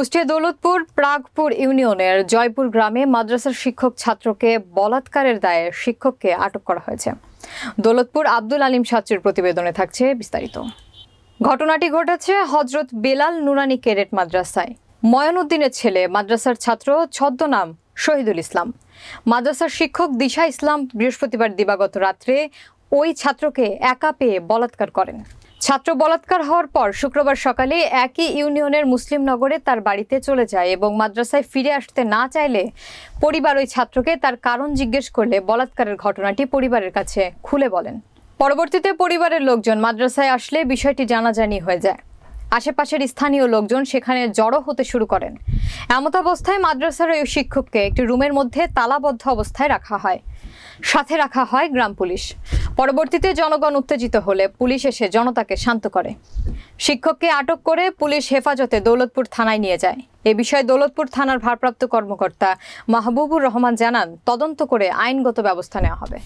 কুষ্টিয়া দৌলতপুর প্রাগপুর ইউনিয়নের জয়পুর গ্রামে মাদ্রাসার শিক্ষক ছাত্রকে বলাৎকারের দায়ে শিক্ষককে আটক করা হয়েছে। দৌলতপুর আব্দুল আলিম সাচ্চির প্রতিবেদনে থাকছে বিস্তারিত। ঘটনাটি ঘটেছে হযরত বেলাল নুরানি ক্যাডেট মাদ্রাসায়। ময়নউদ্দিনের ছেলে মাদ্রাসার ছাত্র ছদ্মনাম শহীদুল ইসলাম। মাদ্রাসার শিক্ষক দিশা ইসলাম বৃহস্পতিবার দিবাগত রাত্রে ওই ছাত্রকে একা পেয়ে বলাৎকার করেন। ছাত্র বলাৎকার হওয়ার পর শুক্রবার সকালে একই ইউনিয়নের মুসলিমনগরে তার বাড়িতে চলে যায় এবং মাদ্রাসায় ফিরে আসতে না চাইলে পরিবার ওই ছাত্রকে তার কারণ জিজ্ঞেস করলে বলাৎকারের ঘটনাটি পরিবারের কাছে খুলে বলেন। পরবর্তীতে পরিবারের লোকজন মাদ্রাসায় আসলে বিষয়টি জানাজানি হয়ে যায়। আশেপাশের স্থানীয় লোকজন সেখানে জড়ো হতে শুরু করেন। এমত অবস্থায় মাদ্রাসার ওই শিক্ষককে একটি রুমের মধ্যে তালাবদ্ধ অবস্থায় রাখা হয়। সাথে রাখা হয় গ্রাম পুলিশ। পরবর্তীতে জনগণ উত্তেজিত হলে পুলিশ এসে জনতাকে শান্ত করে। শিক্ষককে আটক করে পুলিশ হেফাজতে দৌলতপুর থানায় নিয়ে যায়। এ বিষয়ে দৌলতপুর থানার ভারপ্রাপ্ত কর্মকর্তা মাহবুবুর রহমান জানান, তদন্ত করে আইনগত ব্যবস্থা নেওয়া হবে।